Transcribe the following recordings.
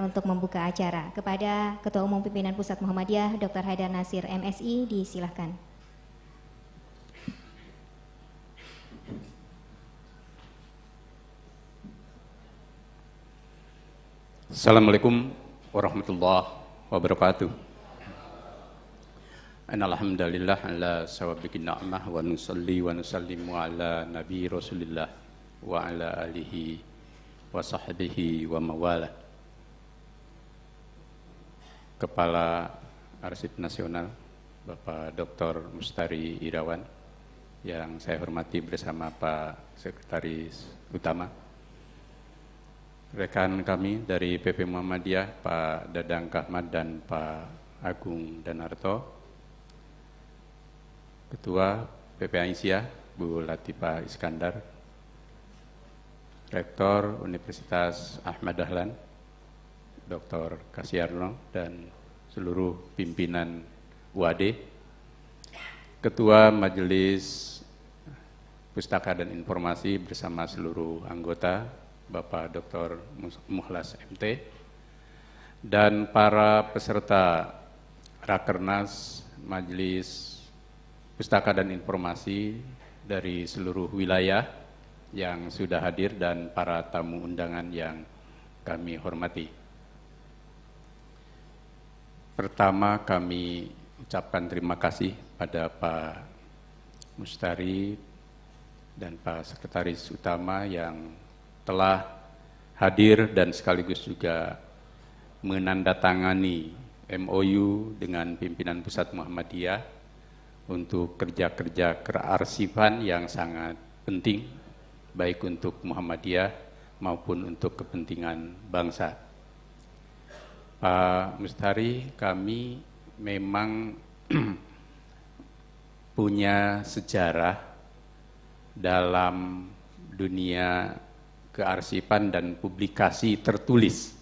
untuk membuka acara. Kepada Ketua Umum Pimpinan Pusat Muhammadiyah, Dr. Haidar Nasir MSI, disilahkan. Assalamualaikum warahmatullahi wabarakatuh. Alhamdulillah ala sawabiqin na'mah wa nusalli wa nusallimu ala nabi rasulillah wa ala alihi wa sahbihi wa mawala. Kepala Arsip Nasional Bapak Dr. Mustari Irawan yang saya hormati bersama Pak Sekretaris Utama, rekan kami dari PP Muhammadiyah Pak Dadang Kahmat dan Pak Agung Danarto, Ketua PP Aisyah Bu Latifah Iskandar, Rektor Universitas Ahmad Dahlan Dr. Kasyarno dan seluruh pimpinan UAD, Ketua Majelis Pustaka dan Informasi bersama seluruh anggota, Bapak Dr. Mukhlas MT, dan para peserta Rakernas Majelis Pustaka dan Informasi dari seluruh wilayah yang sudah hadir dan para tamu undangan yang kami hormati. Pertama, kami ucapkan terima kasih pada Pak Mustari dan Pak Sekretaris Utama yang telah hadir dan sekaligus juga menandatangani MOU dengan pimpinan Pusat Muhammadiyah untuk kerja-kerja kearsifan yang sangat penting baik untuk Muhammadiyah maupun untuk kepentingan bangsa. Pak Mustari, kami memang punya sejarah dalam dunia kearsipan dan publikasi tertulis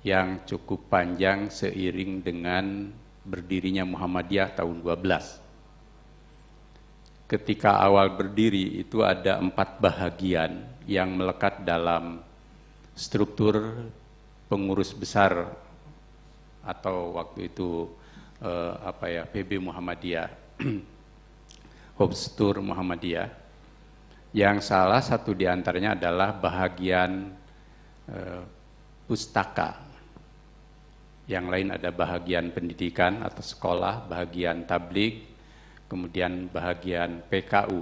yang cukup panjang seiring dengan berdirinya Muhammadiyah tahun 12. Ketika awal berdiri itu ada 4 bahagian yang melekat dalam struktur pengurus besar atau waktu itu PB Muhammadiyah, Hobstur Muhammadiyah, yang salah satu diantaranya adalah bahagian pustaka. Yang lain ada bahagian pendidikan atau sekolah, bahagian tabligh, kemudian bahagian PKU.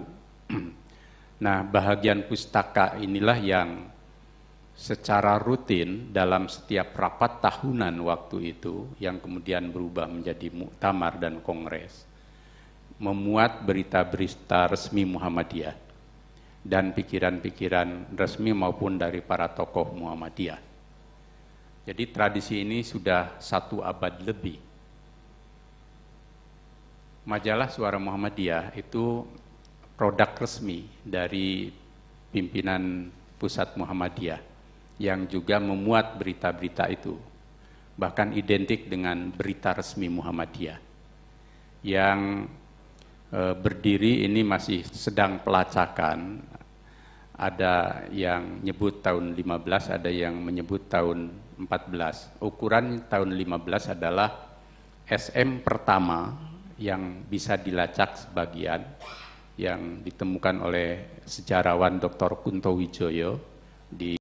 Nah, bahagian pustaka inilah yang secara rutin dalam setiap rapat tahunan waktu itu, yang kemudian berubah menjadi muktamar dan kongres, memuat berita-berita resmi Muhammadiyah dan pikiran-pikiran resmi maupun dari para tokoh Muhammadiyah. Jadi tradisi ini sudah 1 abad lebih. Majalah Suara Muhammadiyah itu produk resmi dari pimpinan Pusat Muhammadiyah yang juga memuat berita-berita itu, bahkan identik dengan berita resmi Muhammadiyah. Yang berdiri ini masih sedang pelacakan, ada yang nyebut tahun 15, ada yang menyebut tahun 14. Ukuran tahun 15 adalah SM pertama yang bisa dilacak sebagian, yang ditemukan oleh sejarawan Dr. Kunto Wijoyo di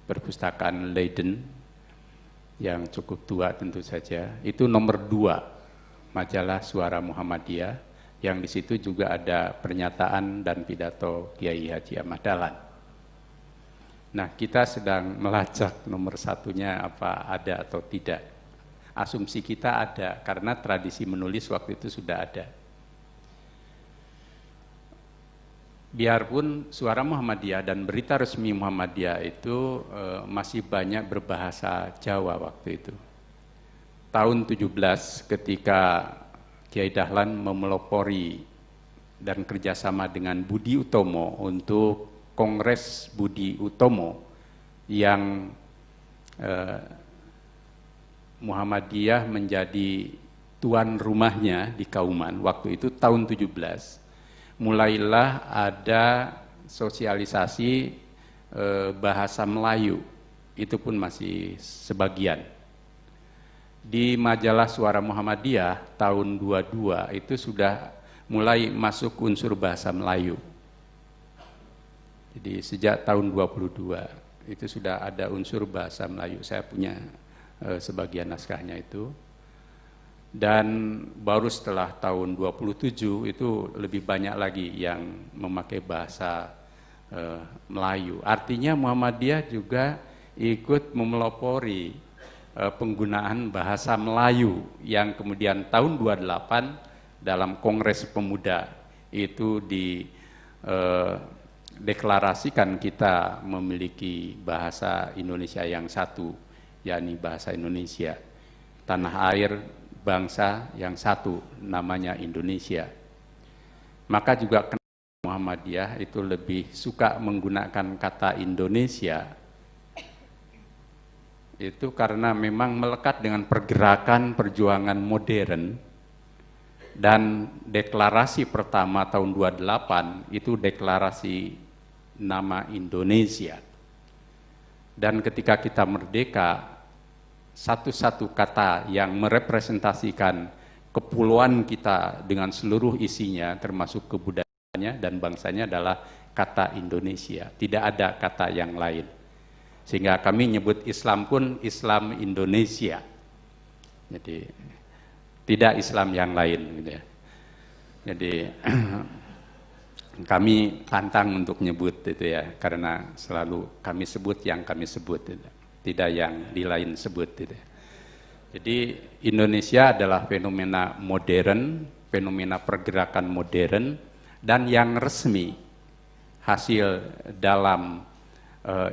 Perpustakaan Leiden yang cukup tua tentu saja. Itu nomor 2 majalah Suara Muhammadiyah, yang di situ juga ada pernyataan dan pidato Kiai Haji Ahmad Dahlan. Nah, kita sedang melacak nomor 1-nya apa ada atau tidak. Asumsi kita ada karena tradisi menulis waktu itu sudah ada. Biarpun Suara Muhammadiyah dan berita resmi Muhammadiyah itu masih banyak berbahasa Jawa waktu itu. Tahun 17 ketika Kiai Dahlan memelopori dan kerjasama dengan Budi Utomo untuk Kongres Budi Utomo yang Muhammadiyah menjadi tuan rumahnya di Kauman waktu itu tahun 17. Mulailah ada sosialisasi bahasa Melayu itu pun masih sebagian. Di majalah Suara Muhammadiyah tahun 22 itu sudah mulai masuk unsur bahasa Melayu. Jadi sejak tahun 22 itu sudah ada unsur bahasa Melayu. Saya punya sebagian naskahnya itu. Dan baru setelah tahun 27 itu lebih banyak lagi yang memakai bahasa Melayu. Artinya Muhammadiyah juga ikut memelopori penggunaan bahasa Melayu yang kemudian tahun 28 dalam Kongres Pemuda itu deklarasikan kita memiliki bahasa Indonesia yang satu, yakni bahasa Indonesia. Tanah air bangsa yang satu, namanya Indonesia. Maka juga Muhammadiyah itu lebih suka menggunakan kata Indonesia itu karena memang melekat dengan pergerakan perjuangan modern. Dan deklarasi pertama tahun 28 itu deklarasi nama Indonesia. Dan ketika kita merdeka, satu-satu kata yang merepresentasikan kepulauan kita dengan seluruh isinya termasuk kebudayaannya dan bangsanya adalah kata Indonesia. Tidak ada kata yang lain. Sehingga kami nyebut Islam pun Islam Indonesia. Jadi tidak Islam yang lain gitu ya. Jadi kami pantang untuk nyebut itu ya, karena selalu kami sebut yang kami sebut gitu. Tidak yang di lain sebut gitu. Jadi Indonesia adalah fenomena modern, fenomena pergerakan modern, dan yang resmi hasil dalam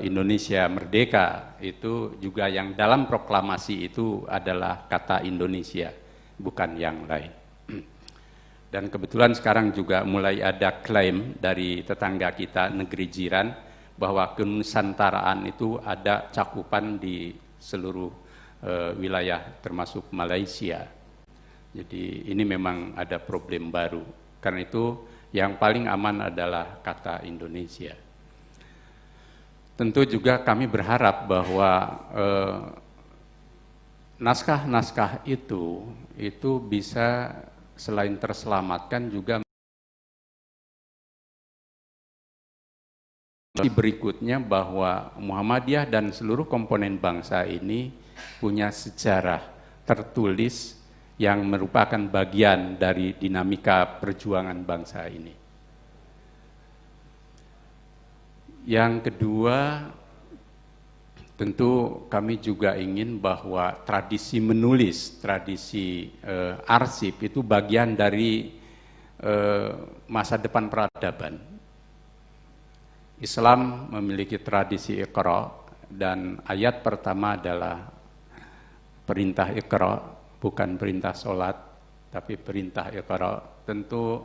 Indonesia merdeka itu juga yang dalam proklamasi itu adalah kata Indonesia, bukan yang lain. Dan kebetulan sekarang juga mulai ada klaim dari tetangga kita, negeri jiran, bahwa kenusantaraan itu ada cakupan di seluruh wilayah termasuk Malaysia. Jadi ini memang ada problem baru. Karena itu yang paling aman adalah kata Indonesia. Tentu juga kami berharap bahwa naskah-naskah itu bisa selain terselamatkan juga berikutnya bahwa Muhammadiyah dan seluruh komponen bangsa ini punya sejarah tertulis yang merupakan bagian dari dinamika perjuangan bangsa ini. Yang kedua, tentu kami juga ingin bahwa tradisi menulis, tradisi arsip itu bagian dari masa depan peradaban. Islam memiliki tradisi Iqra dan ayat pertama adalah perintah Iqra, bukan perintah sholat, tapi perintah Iqra. Tentu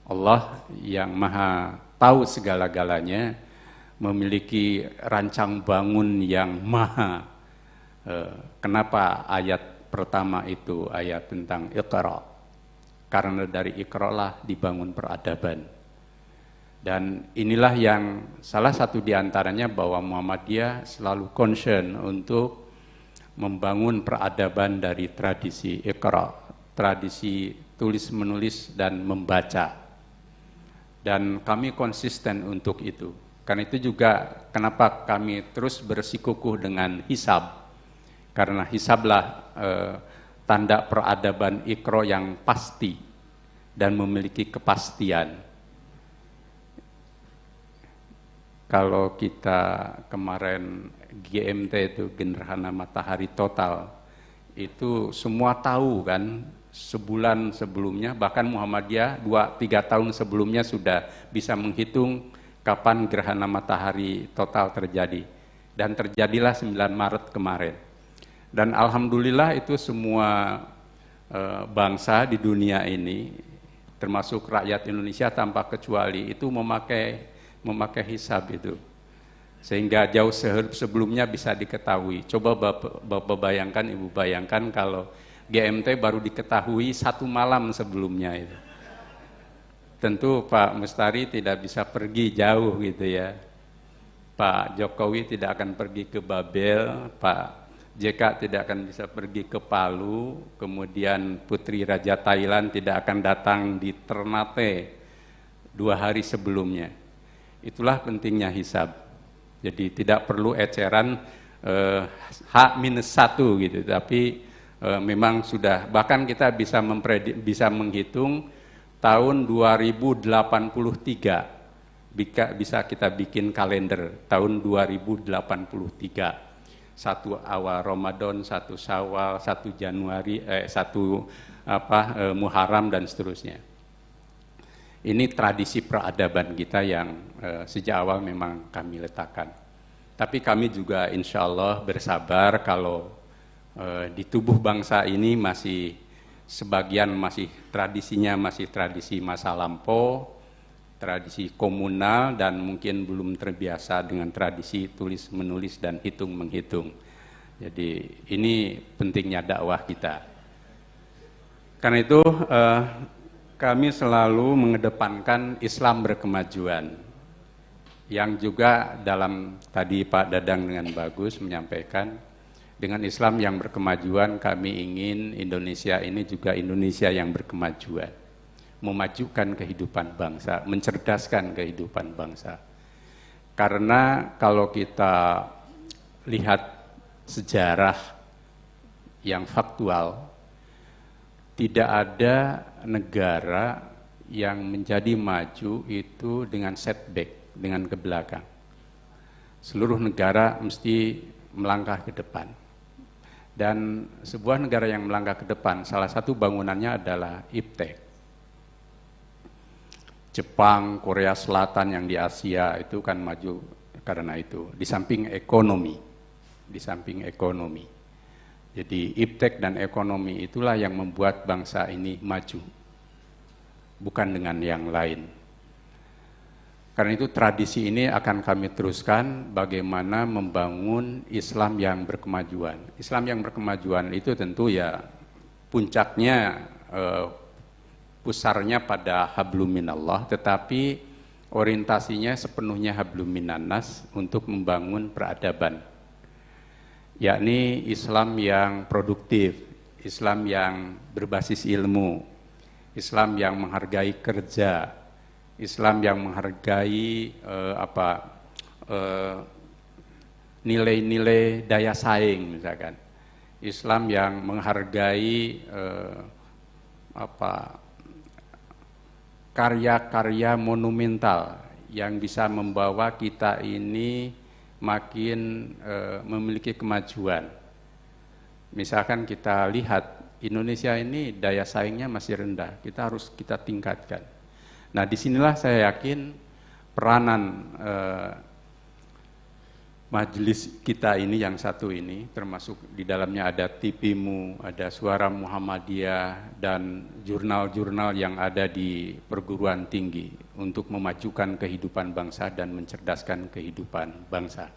Allah yang maha tahu segala-galanya memiliki rancang bangun yang maha. Kenapa ayat pertama itu ayat tentang Iqra? Karena dari Iqra lah dibangun peradaban. Dan inilah yang salah satu diantaranya bahwa Muhammadiyah selalu concern untuk membangun peradaban dari tradisi Iqra, tradisi tulis-menulis dan membaca. Dan kami konsisten untuk itu. Karena itu juga kenapa kami terus bersikukuh dengan hisab. Karena hisablah tanda peradaban Iqra yang pasti dan memiliki kepastian. Kalau kita kemarin GMT itu gerhana matahari total, itu semua tahu kan sebulan sebelumnya, bahkan Muhammadiyah 2-3 tahun sebelumnya sudah bisa menghitung kapan gerhana matahari total terjadi. Dan terjadilah 9 Maret kemarin. Dan alhamdulillah itu semua bangsa di dunia ini, termasuk rakyat Indonesia tanpa kecuali, itu memakai hisab itu, sehingga jauh sebelumnya bisa diketahui. Coba Bapak bayangkan, Ibu bayangkan kalau GMT baru diketahui 1 malam sebelumnya itu. Tentu Pak Mustari tidak bisa pergi jauh gitu ya. Pak Jokowi tidak akan pergi ke Babel, Pak JK tidak akan bisa pergi ke Palu, kemudian Putri Raja Thailand tidak akan datang di Ternate 2 hari sebelumnya. Itulah pentingnya hisab. Jadi tidak perlu eceran H-1 gitu, tapi memang sudah, bahkan kita bisa menghitung tahun 2083, bisa kita bikin kalender tahun 2083. 1 awal Ramadan, 1 Syawal, 1 Januari, 1 Muharram dan seterusnya. Ini tradisi peradaban kita yang sejak awal memang kami letakkan. Tapi kami juga insya Allah bersabar kalau di tubuh bangsa ini masih sebagian tradisinya masih tradisi masa lampau, tradisi komunal, dan mungkin belum terbiasa dengan tradisi tulis menulis dan hitung menghitung. Jadi ini pentingnya dakwah kita. Karena itu kami selalu mengedepankan Islam berkemajuan, yang juga dalam tadi Pak Dadang dengan bagus menyampaikan, dengan Islam yang berkemajuan kami ingin Indonesia ini juga Indonesia yang berkemajuan, memajukan kehidupan bangsa, mencerdaskan kehidupan bangsa. Karena kalau kita lihat sejarah yang faktual, tidak ada negara yang menjadi maju itu dengan setback, dengan ke belakang. Seluruh negara mesti melangkah ke depan. Dan sebuah negara yang melangkah ke depan, salah satu bangunannya adalah iptek. Jepang, Korea Selatan yang di Asia itu kan maju karena itu. Di samping ekonomi, Jadi iptek dan ekonomi itulah yang membuat bangsa ini maju, bukan dengan yang lain. Karena itu tradisi ini akan kami teruskan bagaimana membangun Islam yang berkemajuan. Islam yang berkemajuan itu tentu ya puncaknya, pusarnya pada hablum minallah, tetapi orientasinya sepenuhnya hablum minannas untuk membangun peradaban. Yakni Islam yang produktif, Islam yang berbasis ilmu, Islam yang menghargai kerja, Islam yang menghargai nilai-nilai daya saing misalkan. Islam yang menghargai karya-karya monumental yang bisa membawa kita ini makin memiliki kemajuan. Misalkan kita lihat Indonesia ini daya saingnya masih rendah, kita tingkatkan. Nah, disinilah saya yakin peranan majelis kita ini yang satu ini, termasuk di dalamnya ada TVMU, ada Suara Muhammadiyah, dan jurnal-jurnal yang ada di perguruan tinggi untuk memajukan kehidupan bangsa dan mencerdaskan kehidupan bangsa.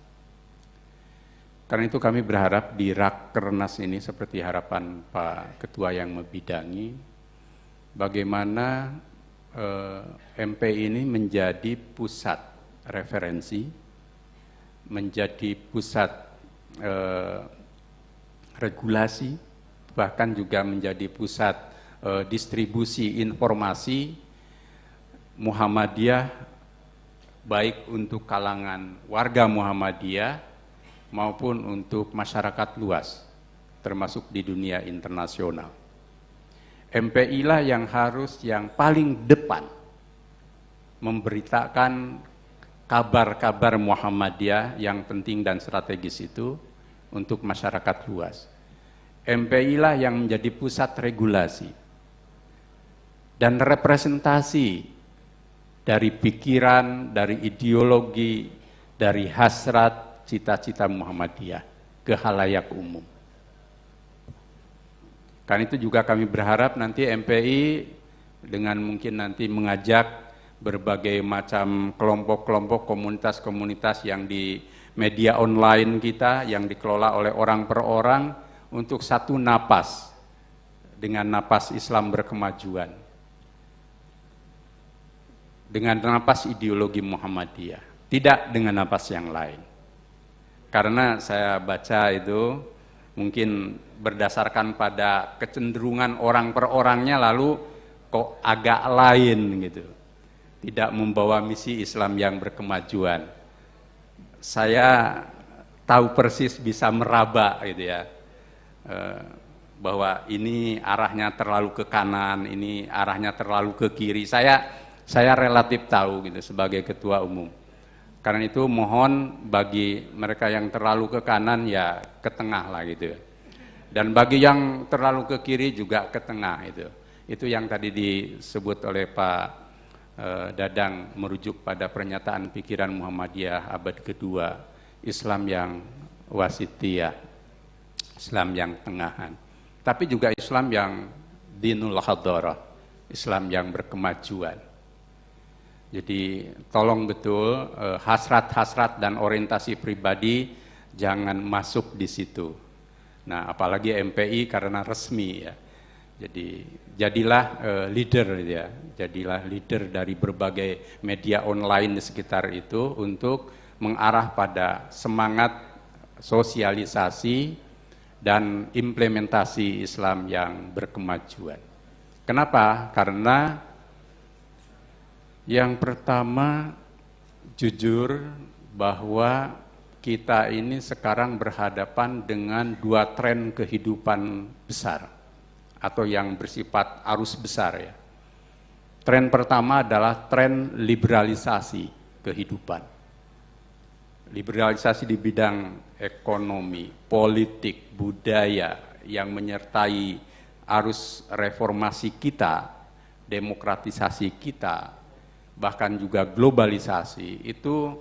Karena itu kami berharap di Rakernas ini, seperti harapan Pak Ketua yang membidangi, bagaimana MPI ini menjadi pusat referensi, menjadi pusat regulasi, bahkan juga menjadi pusat distribusi informasi Muhammadiyah, baik untuk kalangan warga Muhammadiyah maupun untuk masyarakat luas, termasuk di dunia internasional. MPI lah yang paling depan memberitakan kabar-kabar Muhammadiyah yang penting dan strategis itu untuk masyarakat luas. MPI lah yang menjadi pusat regulasi dan representasi dari pikiran, dari ideologi, dari hasrat, cita-cita Muhammadiyah ke khalayak umum. Karena itu juga kami berharap nanti MPI dengan mungkin nanti mengajak berbagai macam kelompok-kelompok, komunitas-komunitas yang di media online kita, yang dikelola oleh orang per orang, untuk satu napas dengan napas Islam berkemajuan, dengan napas ideologi Muhammadiyah. tidak dengan nafas yang lain. Karena saya baca itu mungkin berdasarkan pada kecenderungan orang per orangnya, lalu kok agak lain gitu. Tidak membawa misi Islam yang berkemajuan. Saya tahu persis bisa meraba gitu ya. Bahwa ini arahnya terlalu ke kanan, ini arahnya terlalu ke kiri. Saya relatif tahu gitu sebagai ketua umum. Karena itu mohon bagi mereka yang terlalu ke kanan ya ke tengah lah gitu. Dan bagi yang terlalu ke kiri juga ke tengah itu. Itu yang tadi disebut oleh Pak Dadang merujuk pada pernyataan pikiran Muhammadiyah abad kedua, Islam yang wasitiyah, Islam yang tengahan. Tapi juga Islam yang dinul hadarah, Islam yang berkemajuan. Jadi tolong betul hasrat-hasrat dan orientasi pribadi jangan masuk di situ. Nah, apalagi MPI karena resmi ya. Jadi jadilah leader ya. Jadilah leader dari berbagai media online di sekitar itu untuk mengarah pada semangat sosialisasi dan implementasi Islam yang berkemajuan. Kenapa? Karena yang pertama, jujur bahwa kita ini sekarang berhadapan dengan dua tren kehidupan besar atau yang bersifat arus besar ya. Tren pertama adalah tren liberalisasi kehidupan. Liberalisasi di bidang ekonomi, politik, budaya yang menyertai arus reformasi kita, demokratisasi kita, bahkan juga globalisasi itu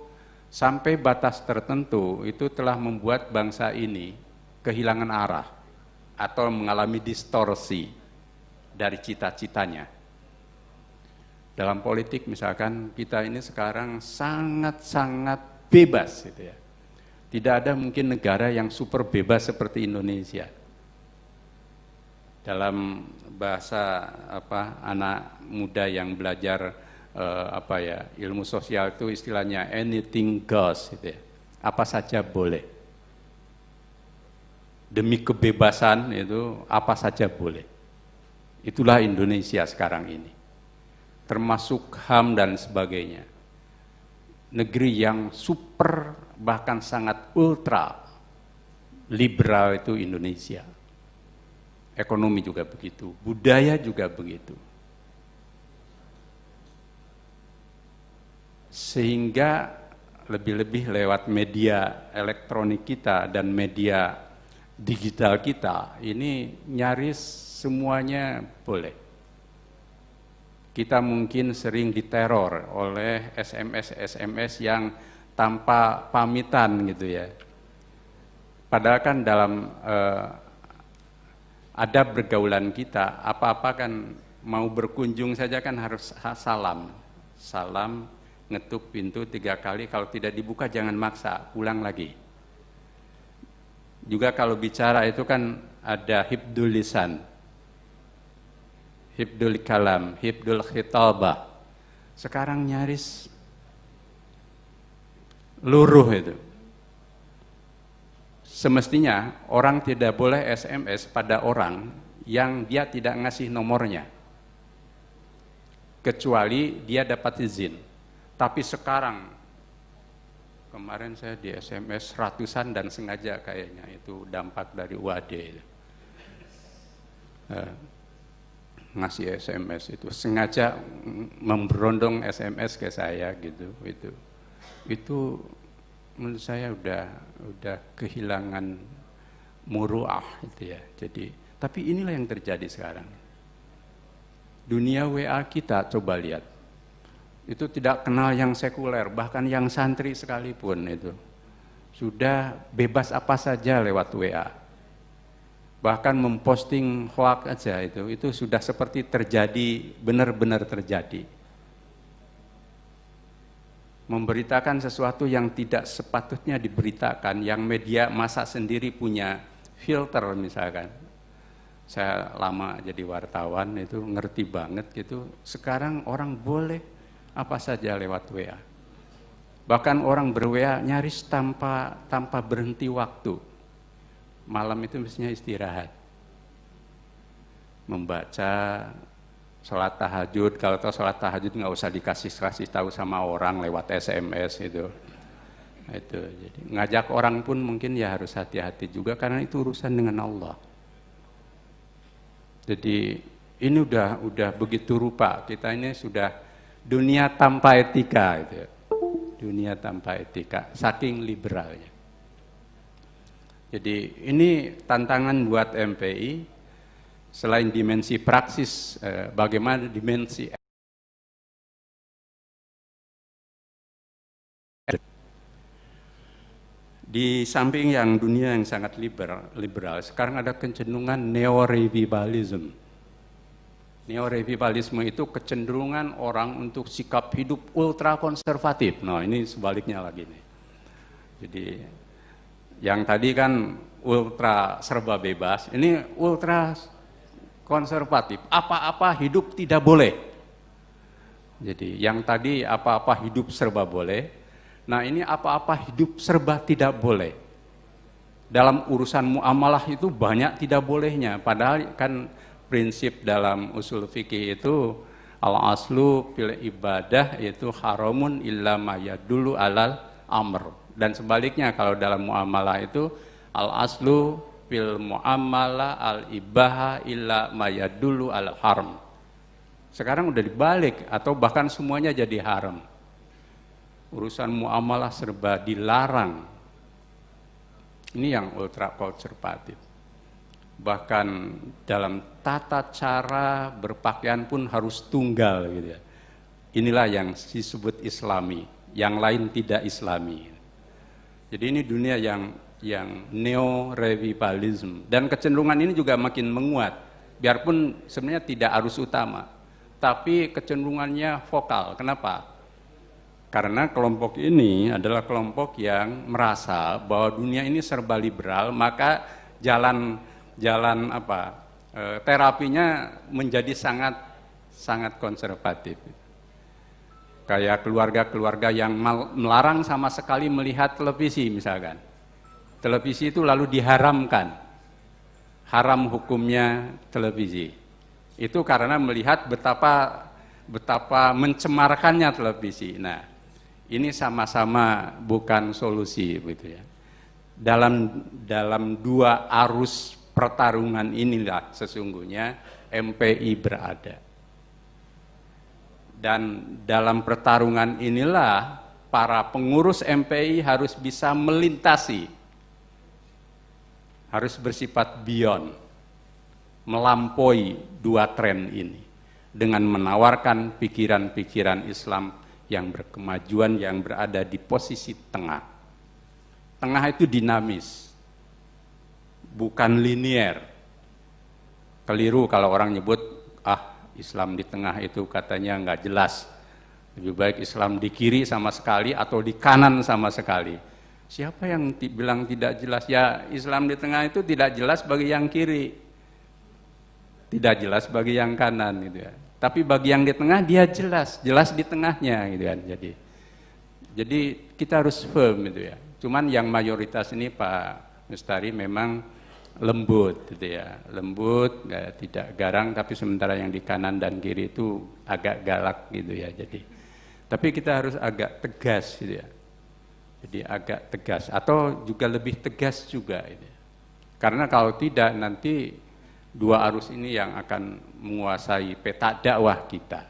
sampai batas tertentu itu telah membuat bangsa ini kehilangan arah atau mengalami distorsi dari cita-citanya. Dalam politik misalkan kita ini sekarang sangat-sangat bebas gitu ya. Tidak ada mungkin negara yang super bebas seperti Indonesia. Dalam bahasa anak muda yang belajar ilmu sosial itu istilahnya anything goes gitu ya. Apa saja boleh. Demi kebebasan itu apa saja boleh. Itulah Indonesia sekarang ini. Termasuk HAM dan sebagainya. Negeri yang super bahkan sangat ultra liberal itu Indonesia. Ekonomi juga begitu, budaya juga begitu. Sehingga lebih-lebih lewat media elektronik kita dan media digital kita, ini nyaris semuanya boleh. Kita mungkin sering diteror oleh SMS yang tanpa pamitan gitu ya. Padahal kan dalam adab bergaulan kita, apa-apa kan mau berkunjung saja kan harus salam, ngetuk pintu 3 kali, kalau tidak dibuka jangan maksa, ulang lagi. Juga kalau bicara itu kan ada hifdul lisan, hifdul kalam, hifdul khitabah. Sekarang nyaris luruh itu. Semestinya orang tidak boleh SMS pada orang yang dia tidak ngasih nomornya, kecuali dia dapat izin. Tapi sekarang, kemarin saya di SMS ratusan dan sengaja kayaknya itu dampak dari UAD itu. Ngasih SMS itu sengaja memberondong SMS ke saya gitu. Itu menurut saya udah kehilangan muruah itu ya. Jadi, tapi inilah yang terjadi sekarang. Dunia WA kita coba lihat. Itu tidak kenal yang sekuler, bahkan yang santri sekalipun itu sudah bebas apa saja lewat WA. Bahkan memposting hoax aja itu sudah seperti terjadi, benar-benar terjadi. Memberitakan sesuatu yang tidak sepatutnya diberitakan, yang media massa sendiri punya filter misalkan. Saya lama jadi wartawan itu ngerti banget gitu. Sekarang orang boleh apa saja lewat WA. Bahkan orang ber-WA nyaris tanpa berhenti waktu. Malam itu mestinya istirahat. Membaca sholat tahajud, kalau tahu sholat tahajud nggak usah dikasih tahu sama orang lewat SMS itu. Jadi ngajak orang pun mungkin ya harus hati-hati juga karena itu urusan dengan Allah. Jadi ini udah begitu rupa, kita ini sudah dunia tanpa etika gitu ya. Dunia tanpa etika, saking liberalnya. Jadi ini tantangan buat MPI, selain dimensi praksis, bagaimana dimensi di samping yang dunia yang sangat liberal, sekarang ada kecenderungan neo-revivalism. Neo-revivalisme itu kecenderungan orang untuk sikap hidup ultra konservatif. Nah, ini sebaliknya lagi nih. Jadi yang tadi kan ultra serba bebas, ini ultra konservatif. Apa-apa hidup tidak boleh. Jadi yang tadi apa-apa hidup serba boleh. Nah, ini apa-apa hidup serba tidak boleh. Dalam urusan muamalah itu banyak tidak bolehnya. Padahal kan prinsip dalam usul fikih itu al-aslu fil ibadah itu haramun illa ma yadullu alal amr. Dan sebaliknya kalau dalam muamalah itu al-aslu fil muamalah al-ibaha illa ma yadullu alal haram. Sekarang udah dibalik atau bahkan semuanya jadi haram. Urusan muamalah serba dilarang. Ini yang ultra konservatif. Bahkan dalam tata cara berpakaian pun harus tunggal gitu ya. Inilah yang disebut Islami, yang lain tidak Islami. Jadi ini dunia yang neo-revivalism dan kecenderungan ini juga makin menguat. Biarpun sebenarnya tidak arus utama, tapi kecenderungannya vokal. Kenapa? Karena kelompok ini adalah kelompok yang merasa bahwa dunia ini serba liberal, maka terapinya menjadi sangat konservatif. Kayak keluarga-keluarga yang melarang sama sekali melihat televisi misalkan. Televisi itu lalu diharamkan. Haram hukumnya televisi. Itu karena melihat betapa mencemarkannya televisi. Nah, ini sama-sama bukan solusi gitu ya. Dalam dua arus pertarungan inilah sesungguhnya MPI berada. Dan dalam pertarungan inilah para pengurus MPI harus bisa melintasi, harus bersifat beyond, melampaui dua tren ini dengan menawarkan pikiran-pikiran Islam yang berkemajuan, yang berada di posisi tengah. Tengah itu dinamis, bukan linier. Keliru kalau orang nyebut, Islam di tengah itu katanya nggak jelas. Lebih baik Islam di kiri sama sekali atau di kanan sama sekali. Siapa yang bilang tidak jelas? Ya, Islam di tengah itu tidak jelas bagi yang kiri, tidak jelas bagi yang kanan gitu ya. Tapi bagi yang di tengah dia jelas di tengahnya gitu kan. Jadi kita harus firm gitu ya. Cuman yang mayoritas ini Pak Mustari memang lembut gitu ya. Lembut, tidak garang, tapi sementara yang di kanan dan kiri itu agak galak gitu ya. Tapi kita harus agak tegas gitu ya. Jadi agak tegas atau juga lebih tegas juga gitu ya. Karena kalau tidak nanti dua arus ini yang akan menguasai peta dakwah kita.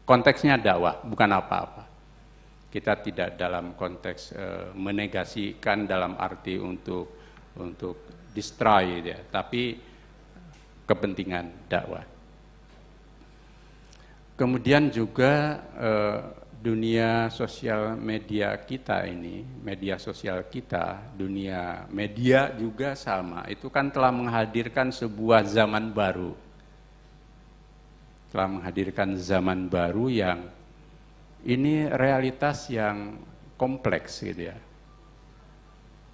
Konteksnya dakwah, bukan apa-apa. Kita tidak dalam konteks menegasikan dalam arti untuk destroy ya, tapi kepentingan dakwah. Kemudian juga dunia sosial media kita ini, media sosial kita, dunia media juga sama. Itu kan telah menghadirkan sebuah zaman baru. Telah menghadirkan zaman baru yang ini realitas yang kompleks gitu ya.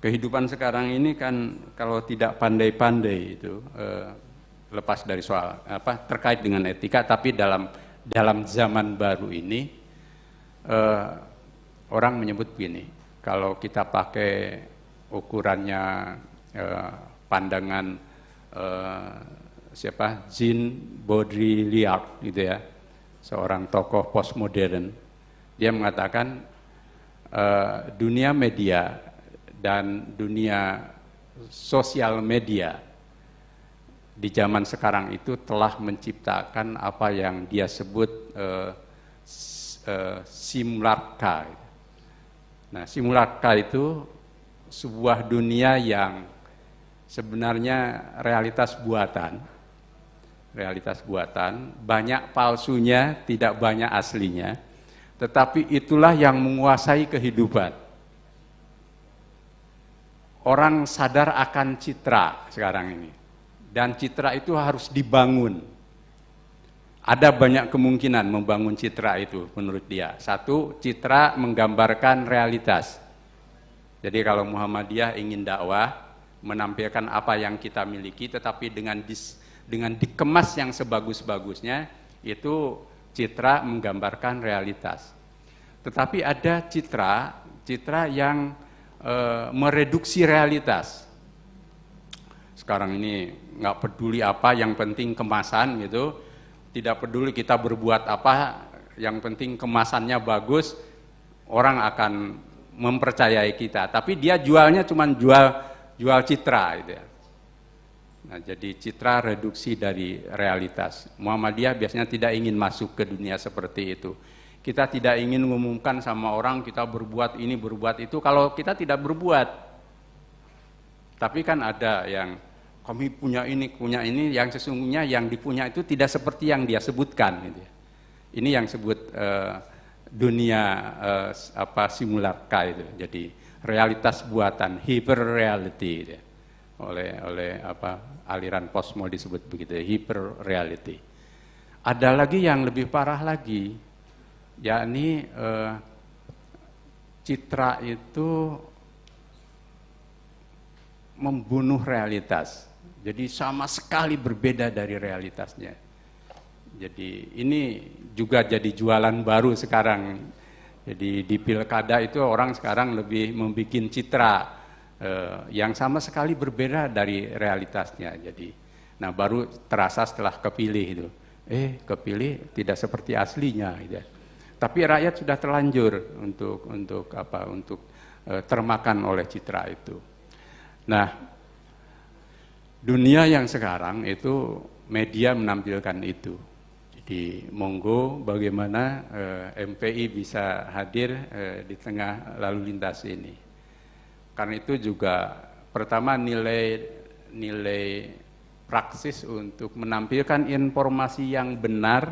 Kehidupan sekarang ini kan kalau tidak pandai-pandai itu lepas dari soal terkait dengan etika, tapi dalam zaman baru ini orang menyebut begini, kalau kita pakai ukurannya pandangan Jean Baudrillard gitu ya, seorang tokoh postmodern, dia mengatakan dunia media dan dunia sosial media di zaman sekarang itu telah menciptakan apa yang dia sebut simulacra. Nah, simulacra itu sebuah dunia yang sebenarnya realitas buatan, banyak palsunya, tidak banyak aslinya, tetapi itulah yang menguasai kehidupan. Orang sadar akan citra sekarang ini, dan citra itu harus dibangun. Ada banyak kemungkinan membangun citra itu menurut dia. Satu, citra menggambarkan realitas. Jadi kalau Muhammadiyah ingin dakwah, menampilkan apa yang kita miliki, tetapi dengan dikemas yang sebagus-bagusnya, itu citra menggambarkan realitas. Tetapi ada citra yang mereduksi realitas. Sekarang ini nggak peduli apa, yang penting kemasan gitu. Tidak peduli kita berbuat apa, yang penting kemasannya bagus, orang akan mempercayai kita. Tapi dia jualnya cuma jual citra gitu ya. Nah, jadi citra reduksi dari realitas. Muhammadiyah biasanya tidak ingin masuk ke dunia seperti itu. Kita tidak ingin mengumumkan sama orang kita berbuat ini, berbuat itu, kalau kita tidak berbuat. Tapi kan ada yang kami punya ini, yang sesungguhnya yang dipunya itu tidak seperti yang dia sebutkan. Gitu ya. Ini yang sebut dunia simulacra itu. Jadi realitas buatan, hyper reality. Gitu ya. Oleh aliran postmodern disebut begitu, hyper reality. Ada lagi yang lebih parah lagi, yakni citra itu membunuh realitas. Jadi sama sekali berbeda dari realitasnya. Jadi ini juga jadi jualan baru sekarang. Jadi di pilkada itu orang sekarang lebih membuat citra yang sama sekali berbeda dari realitasnya. Jadi, nah baru terasa setelah kepilih itu, kepilih tidak seperti aslinya. Gitu. Tapi rakyat sudah terlanjur untuk termakan oleh citra itu. Nah, dunia yang sekarang itu media menampilkan itu. Jadi monggo bagaimana MPI bisa hadir di tengah lalu lintas ini. Karena itu juga pertama nilai praksis untuk menampilkan informasi yang benar,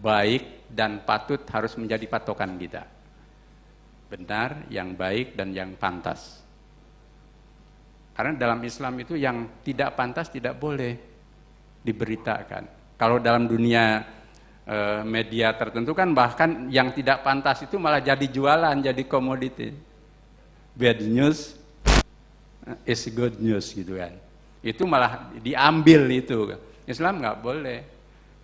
baik dan patut harus menjadi patokan kita. Benar, yang baik dan yang pantas. Karena dalam Islam itu yang tidak pantas tidak boleh diberitakan. Kalau dalam dunia media tertentu kan bahkan yang tidak pantas itu malah jadi jualan, jadi komoditi. Bad news is good news gitu kan. Itu malah diambil itu. Islam nggak boleh.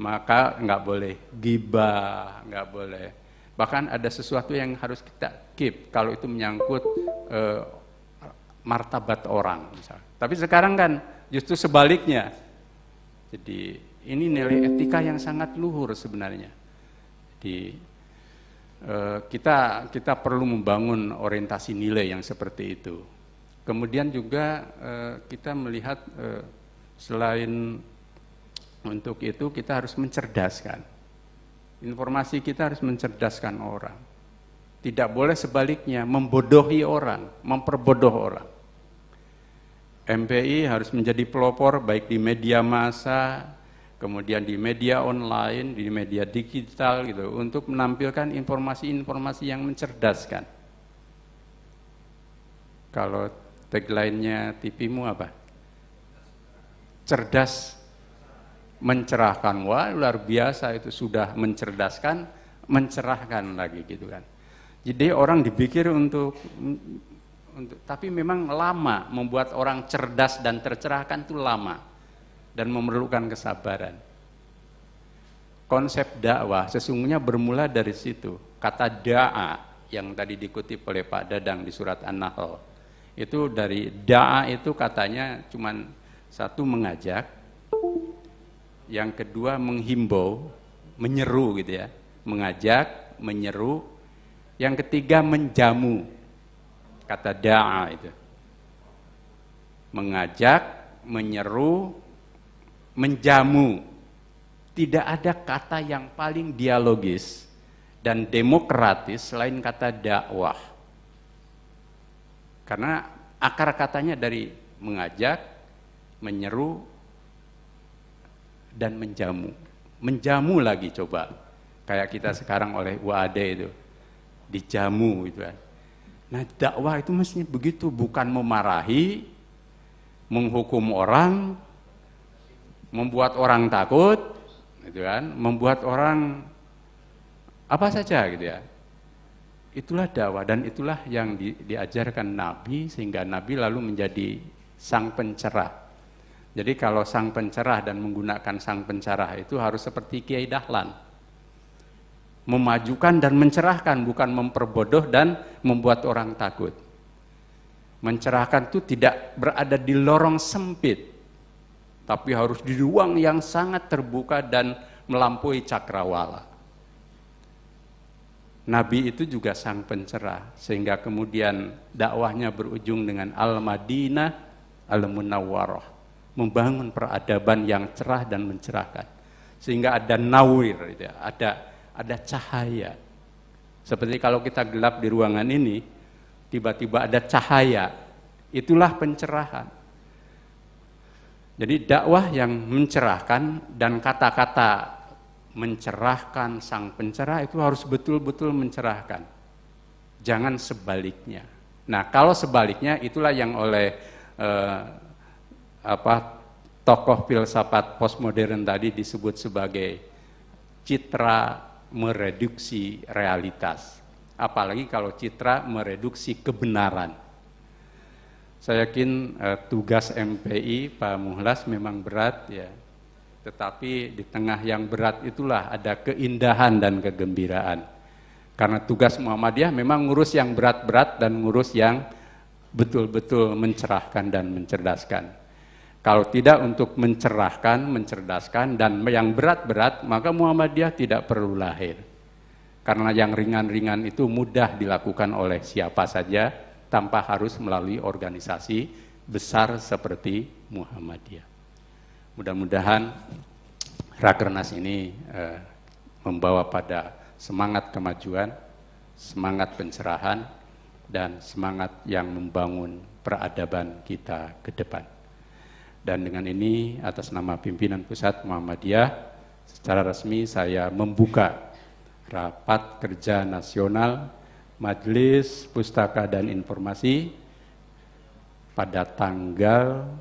Maka nggak boleh ghibah, nggak boleh. Bahkan ada sesuatu yang harus kita keep kalau itu menyangkut martabat orang misalnya. Tapi sekarang kan justru sebaliknya. Jadi ini nilai etika yang sangat luhur sebenarnya. Jadi kita perlu membangun orientasi nilai yang seperti itu. Kemudian juga kita melihat selain untuk itu kita harus mencerdaskan. Informasi kita harus mencerdaskan orang. Tidak boleh sebaliknya membodohi orang, memperbodoh orang. MPI harus menjadi pelopor baik di media massa, kemudian di media online, di media digital gitu, untuk menampilkan informasi-informasi yang mencerdaskan. Kalau tagline-nya TV-mu apa? Cerdas, mencerahkan. Wah, luar biasa itu, sudah mencerdaskan, mencerahkan lagi gitu kan. Jadi orang dipikir untuk tapi memang lama membuat orang cerdas dan tercerahkan itu lama dan memerlukan kesabaran. Konsep dakwah sesungguhnya bermula dari situ. Kata da'a yang tadi dikutip oleh Pak Dadang di surat An-Nahl. Itu dari da'a itu katanya cuman satu mengajak, yang kedua menghimbau, menyeru gitu ya. Mengajak, menyeru, yang ketiga menjamu. Kata da'a itu. Mengajak, menyeru, menjamu. Tidak ada kata yang paling dialogis dan demokratis selain kata dakwah. Karena akar katanya dari mengajak, menyeru, dan menjamu. Menjamu lagi coba. Kayak kita sekarang oleh UAD itu. Dijamu gitu kan. Nah, dakwah itu mestinya begitu, bukan memarahi, menghukum orang, membuat orang takut, gitu kan, membuat orang apa saja gitu ya. Itulah dakwah dan itulah yang diajarkan Nabi sehingga Nabi lalu menjadi sang pencerah. Jadi kalau sang pencerah dan menggunakan sang pencerah itu harus seperti Kiai Dahlan. Memajukan dan mencerahkan, bukan memperbodoh dan membuat orang takut. Mencerahkan itu tidak berada di lorong sempit, tapi harus di ruang yang sangat terbuka dan melampaui cakrawala. Nabi itu juga sang pencerah, sehingga kemudian dakwahnya berujung dengan Al-Madinah Al-Munawwarah, membangun peradaban yang cerah dan mencerahkan, sehingga ada nawir, ada cahaya. Seperti kalau kita gelap di ruangan ini, tiba-tiba ada cahaya, itulah pencerahan. Jadi dakwah yang mencerahkan dan kata-kata mencerahkan sang pencerah itu harus betul-betul mencerahkan. Jangan sebaliknya. Nah, kalau sebaliknya itulah yang oleh tokoh filsafat postmodern tadi disebut sebagai citra mereduksi realitas. Apalagi kalau citra mereduksi kebenaran. Saya yakin tugas MPI Pak Muhlas memang berat ya. Tetapi di tengah yang berat itulah ada keindahan dan kegembiraan. Karena tugas Muhammadiyah memang ngurus yang berat-berat dan ngurus yang betul-betul mencerahkan dan mencerdaskan. Kalau tidak untuk mencerahkan, mencerdaskan dan yang berat-berat, maka Muhammadiyah tidak perlu lahir. Karena yang ringan-ringan itu mudah dilakukan oleh siapa saja, tanpa harus melalui organisasi besar seperti Muhammadiyah. Mudah-mudahan Rakernas ini membawa pada semangat kemajuan, semangat pencerahan, dan semangat yang membangun peradaban kita ke depan. Dan dengan ini atas nama pimpinan Pusat Muhammadiyah, secara resmi saya membuka Rapat Kerja Nasional Majelis Pustaka dan Informasi pada tanggal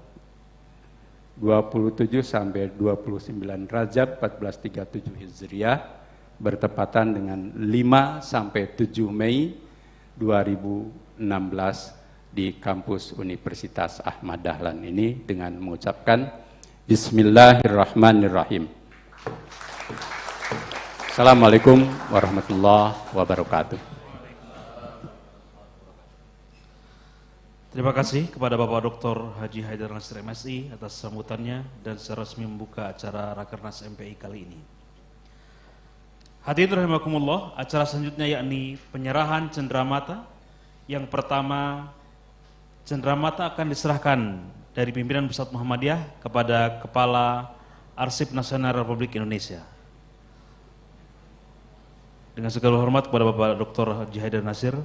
27 sampai 29 Rajab 1437 Hijriah bertepatan dengan 5 sampai 7 Mei 2016 di kampus Universitas Ahmad Dahlan ini dengan mengucapkan Bismillahirrahmanirrahim. Assalamualaikum warahmatullahi wabarakatuh. Terima kasih kepada Bapak Dr. Haji Haidar Nasir MSI atas sambutannya dan secara resmi membuka acara Rakernas MPI kali ini. Hadirin rahimakumullah, acara selanjutnya yakni penyerahan cenderamata. Yang pertama, cenderamata akan diserahkan dari pimpinan Pusat Muhammadiyah kepada Kepala Arsip Nasional Republik Indonesia. Dengan segala hormat kepada Bapak Dr. Haji Haidar Nasir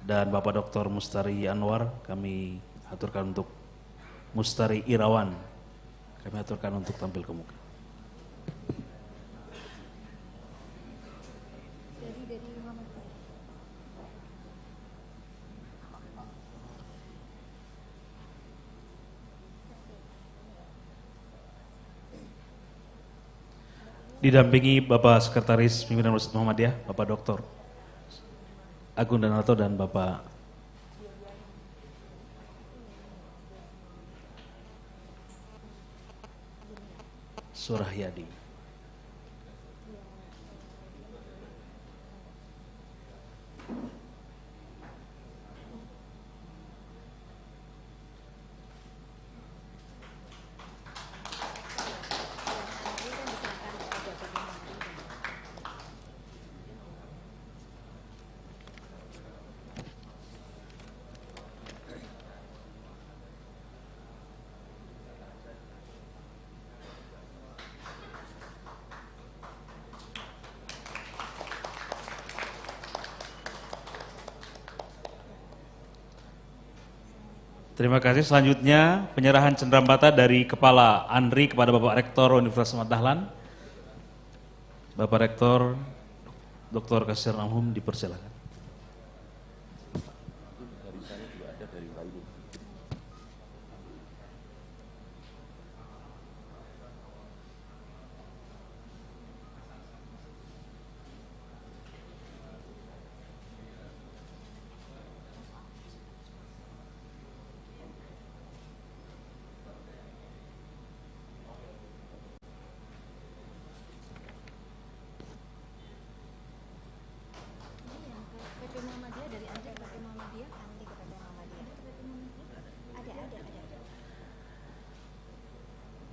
dan Bapak Dr. Mustari Anwar, kami aturkan untuk Mustari Irawan, kami aturkan untuk tampil ke muka. Didampingi Bapak Sekretaris Pimpinan Pusat Muhammadiyah, Bapak Dr. Agung Danato dan Bapak Surahyadi. Terima kasih. Selanjutnya penyerahan cenderamata dari Kepala Andri kepada Bapak Rektor Universitas Ahmad Dahlan. Bapak Rektor Dr. Kasir Namhum dipersilakan.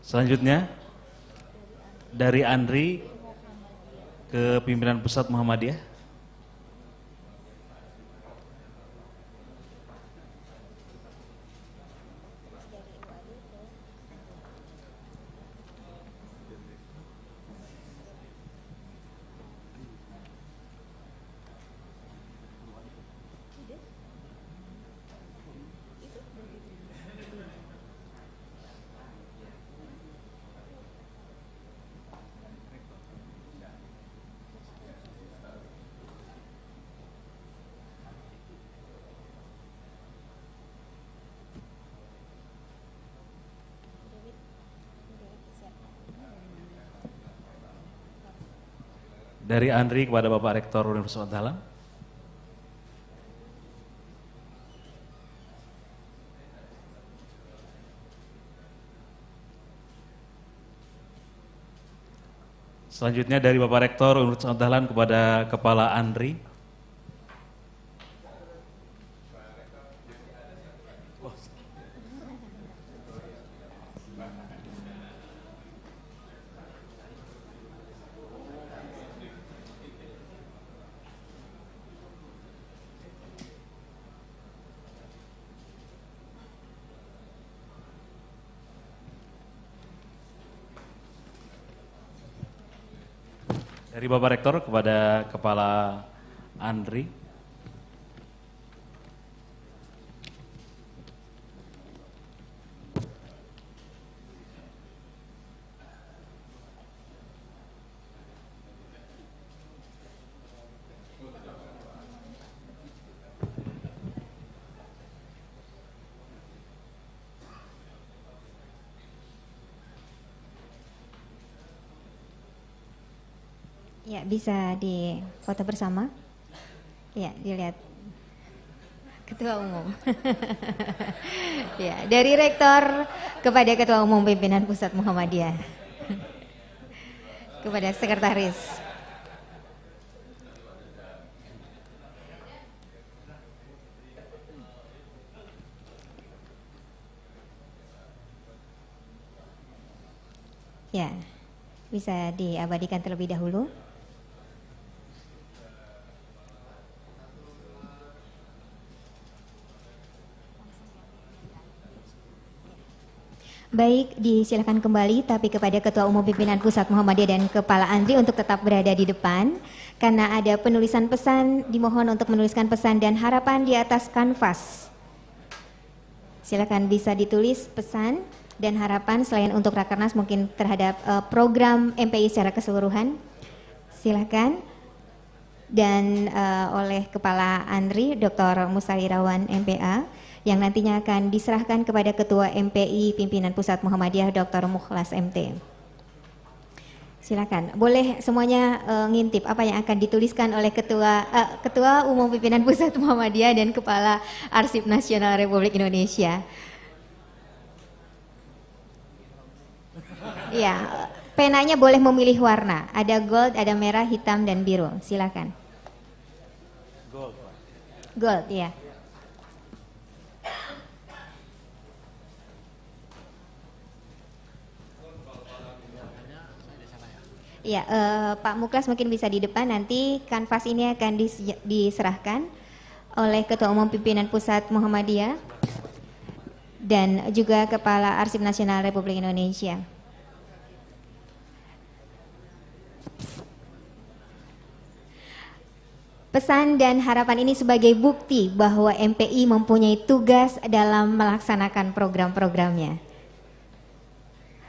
Selanjutnya dari Andri ke pimpinan pusat Muhammadiyah. Dari Andri kepada Bapak Rektor Universitas Ahmad Dahlan. Selanjutnya dari Bapak Rektor Universitas Ahmad Dahlan kepada Kepala Andri. Dari Bapak Rektor kepada Kepala Andri. Ya, bisa difoto bersama. Ya, dilihat Ketua Umum. Ya, dari Rektor kepada Ketua Umum Pimpinan Pusat Muhammadiyah. Kepada Sekretaris. Ya, bisa diabadikan terlebih dahulu. Baik, disilakan kembali, tapi kepada Ketua Umum Pimpinan Pusat Muhammadiyah dan Kepala Andri untuk tetap berada di depan, karena ada penulisan pesan, dimohon untuk menuliskan pesan dan harapan di atas kanvas. Silakan bisa ditulis pesan dan harapan selain untuk Rakernas mungkin terhadap program MPI secara keseluruhan. Silakan. Dan oleh Kepala Andri, Dr. Mustalirawan MPA, yang nantinya akan diserahkan kepada Ketua MPI Pimpinan Pusat Muhammadiyah Dr. Mukhlas MT. Silakan, boleh semuanya ngintip apa yang akan dituliskan oleh Ketua Umum Pimpinan Pusat Muhammadiyah dan Kepala Arsip Nasional Republik Indonesia. Ya, penanya boleh memilih warna, ada gold, ada merah, hitam, dan biru. Silakan. Gold. Gold, ya. Ya, Pak Mukhlas mungkin bisa di depan, nanti kanvas ini akan diserahkan oleh Ketua Umum Pimpinan Pusat Muhammadiyah dan juga Kepala Arsip Nasional Republik Indonesia. Pesan dan harapan ini sebagai bukti bahwa MPI mempunyai tugas dalam melaksanakan program-programnya.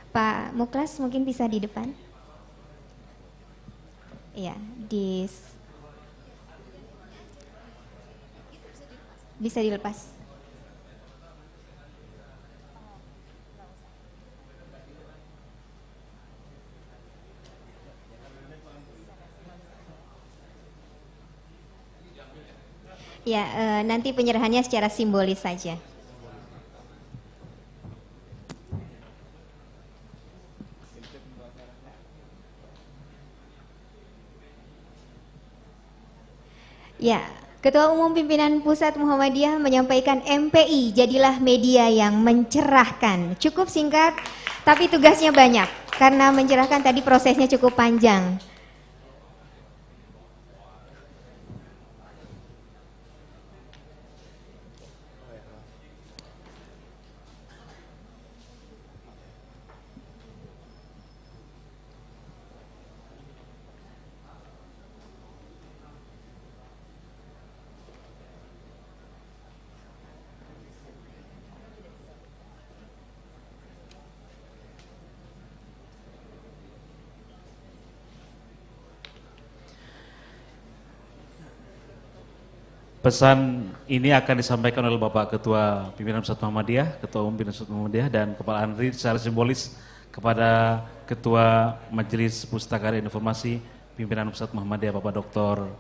Pak Muklas mungkin bisa di depan. Iya, bisa dilepas. Ya, nanti penyerahannya secara simbolis saja. Ya, Ketua Umum Pimpinan Pusat Muhammadiyah menyampaikan MPI jadilah media yang mencerahkan. Cukup singkat, tapi tugasnya banyak. Karena mencerahkan tadi prosesnya cukup panjang. Pesan ini akan disampaikan oleh Bapak Ketua Pimpinan Pusat Muhammadiyah, Ketua Umum Pimpinan Pusat Muhammadiyah, dan Kepala ANRI secara simbolis kepada Ketua Majelis Pustaka dan Informasi Pimpinan Pusat Muhammadiyah, Bapak Dr.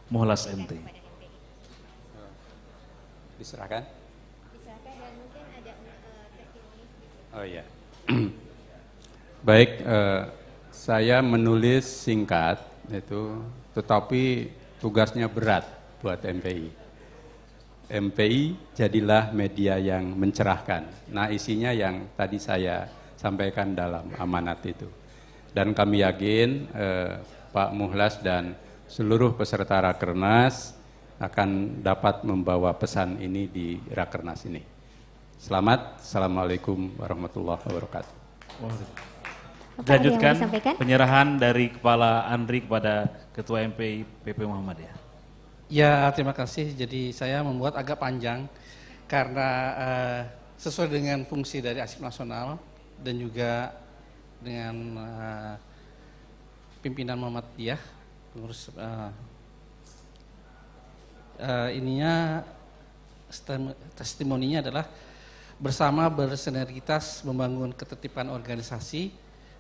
Muhlas MT. Diserahkan? Diserahkan dan mungkin ada testimoni. Oh iya. Baik, saya menulis singkat itu, tetapi tugasnya berat buat MPI. MPI jadilah media yang mencerahkan. Nah, isinya yang tadi saya sampaikan dalam amanat itu. Dan kami yakin Pak Muhlas dan seluruh peserta Rakernas akan dapat membawa pesan ini di Rakernas ini. Selamat, Assalamualaikum warahmatullahi wabarakatuh. Dilanjutkan penyerahan dari Kepala ANRI kepada Ketua MPI PP Muhammadiyah. Ya, terima kasih. Jadi saya membuat agak panjang karena sesuai dengan fungsi dari Arsip Nasional dan juga dengan pimpinan Muhammadiyah, pengurus ininya testimoninya adalah bersama bersinergitas membangun ketertiban organisasi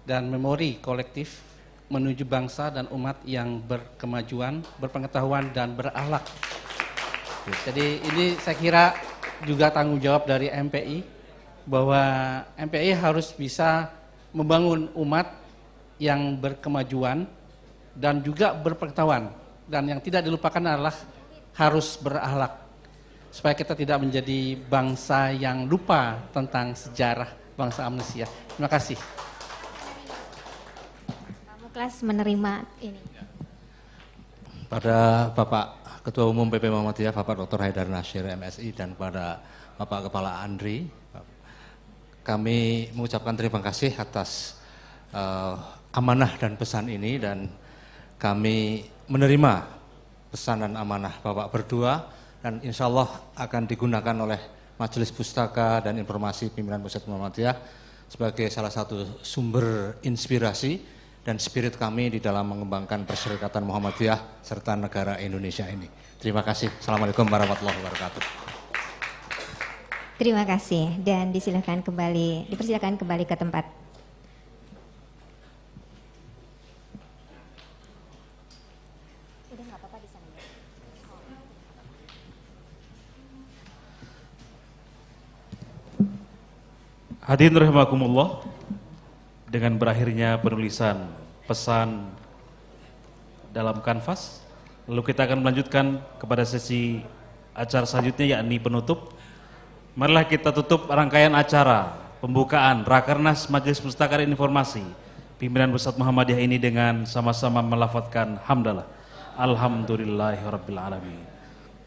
dan memori kolektif menuju bangsa dan umat yang berkemajuan, berpengetahuan, dan berakhlak. Jadi ini saya kira juga tanggung jawab dari MPI, bahwa MPI harus bisa membangun umat yang berkemajuan dan juga berpengetahuan. Dan yang tidak dilupakan adalah harus berakhlak, supaya kita tidak menjadi bangsa yang lupa tentang sejarah, bangsa amnesia. Terima kasih. Kelas menerima ini. Pada Bapak Ketua Umum PP Muhammadiyah, Bapak Dr. Haidar Nasir MSI, dan pada Bapak Kepala ANRI, kami mengucapkan terima kasih atas amanah dan pesan ini, dan kami menerima pesan dan amanah Bapak berdua, dan insya Allah akan digunakan oleh Majelis Pustaka dan Informasi Pimpinan Pusat Muhammadiyah sebagai salah satu sumber inspirasi dan spirit kami di dalam mengembangkan perserikatan Muhammadiyah serta negara Indonesia ini. Terima kasih. Assalamualaikum warahmatullahi wabarakatuh. Terima kasih dan dipersilakan kembali ke tempat. Udah nggak apa-apa di sana ya. Hadirin rahimakumullah, dengan berakhirnya penulisan pesan dalam kanvas, lalu kita akan melanjutkan kepada sesi acara selanjutnya, yakni penutup. Marilah kita tutup rangkaian acara pembukaan Rakernas Majelis Pustaka dan Informasi Pimpinan Pusat Muhammadiyah ini dengan sama-sama melafadzkan hamdalah. Alhamdulillahirabbil alamin.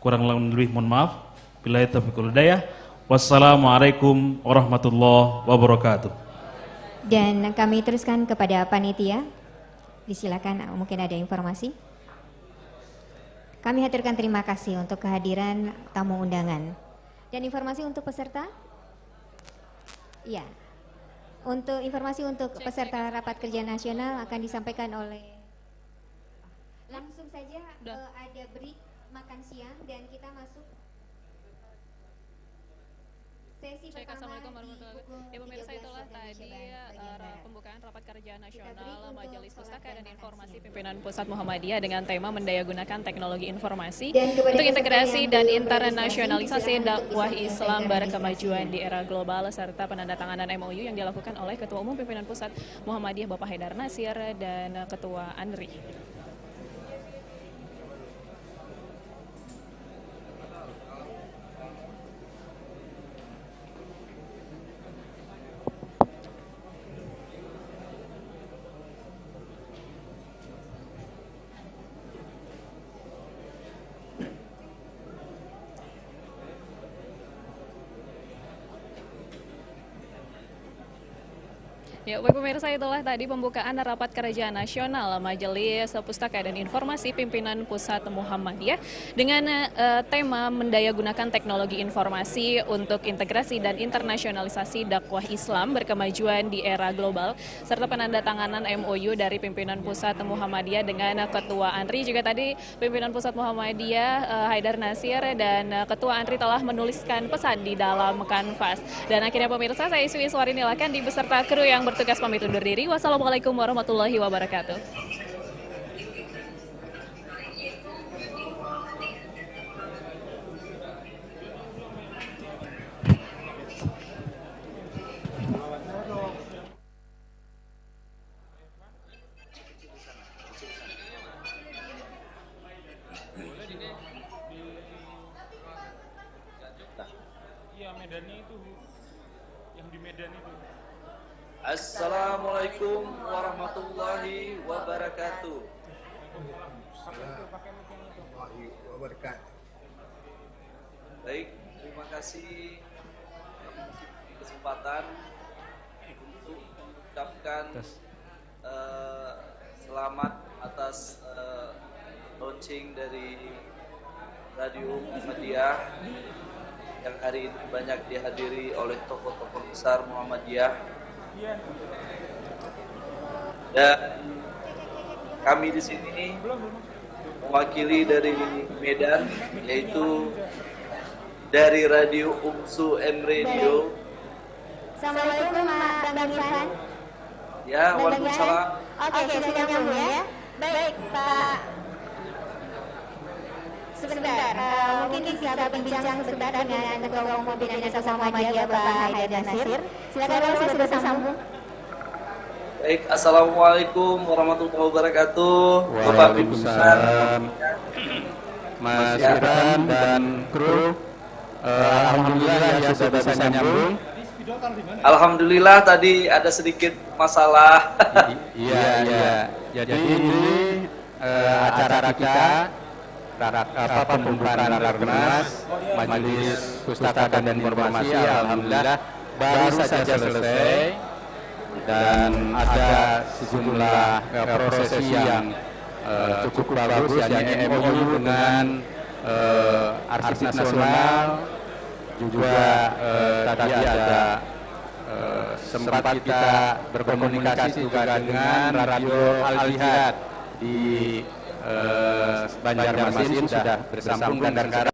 Kurang lebih mohon maaf. Billahi taufiq wal hidayah. Wassalamualaikum warahmatullahi wabarakatuh. Dan kami teruskan kepada panitia. Disilakan, mungkin ada informasi. Kami haturkan terima kasih untuk kehadiran tamu undangan. Dan informasi untuk peserta? Ya. Untuk informasi untuk peserta rapat kerja nasional akan disampaikan oleh langsung saja ada break makan siang dan kita masuk sesi pertama. Assalamualaikum warahmatullahi wabarakatuh. Ya pemirsa, itulah tadi pembukaan rapat kerja nasional Majelis Pustaka dan Informasi Pimpinan Pusat Muhammadiyah dengan tema mendayagunakan teknologi informasi untuk integrasi dan internasionalisasi dakwah Islam berkemajuan di era global serta penandatanganan MOU yang dilakukan oleh Ketua Umum Pimpinan Pusat Muhammadiyah Bapak Haidar Nasir dan Ketua Andri. Ya, baik pemirsa, itulah tadi pembukaan rapat kerja nasional Majelis Pustaka dan Informasi Pimpinan Pusat Muhammadiyah dengan tema mendayagunakan teknologi informasi untuk integrasi dan internasionalisasi dakwah Islam berkemajuan di era global serta penandatanganan MOU dari Pimpinan Pusat Muhammadiyah dengan Ketua Andri. Juga tadi Pimpinan Pusat Muhammadiyah Haidar Nasir dan Ketua Andri telah menuliskan pesan di dalam kanvas. Dan akhirnya pemirsa, saya Iswi Iswarini Lakan di beserta kru yang bertugas pamit undur diri. Wassalamualaikum warahmatullahi wabarakatuh. Iya, Medannya itu. Yang di Medan itu. Assalamualaikum warahmatullahi wabarakatuh. Baik, terima kasih kesempatan untuk mengucapkan selamat atas launching dari Radio Muhammadiyah yang hari ini banyak dihadiri oleh tokoh-tokoh besar Muhammadiyah. Dan kami di sini mewakili dari Medan, yaitu dari Radio UMSU M Radio. Assalamualaikum Bang Irfan. Ya, waalaikumsalam. Oke, sudah nyambung ya. Baik, Pak. Sebentar, mungkin bisa berbincang sebentar dengan Ketua Umum Pimpinan Pusat Muhammadiyah Bapak Haidar Nasir. Silakan, Bapak, sudah tersambung. Baik, assalamualaikum warahmatullahi wabarakatuh. Bapak Pimpinan, Mas Irfan dan kru, alhamdulillah ya sudah bisa nyambung. alhamdulillah tadi ada sedikit masalah. Iya. Jadi ini acara kita, pembukaan Rakernas Majelis Pustaka dan Informasi, alhamdulillah baru saja selesai dan ada sejumlah prosesi yang cukup bagus, yakni MOU dengan Arsip Nasional. Juga tadi ada sempat kita berkomunikasi juga dengan Radio Al-Jihad di Banjarmasin, sudah bersambung dan sekarang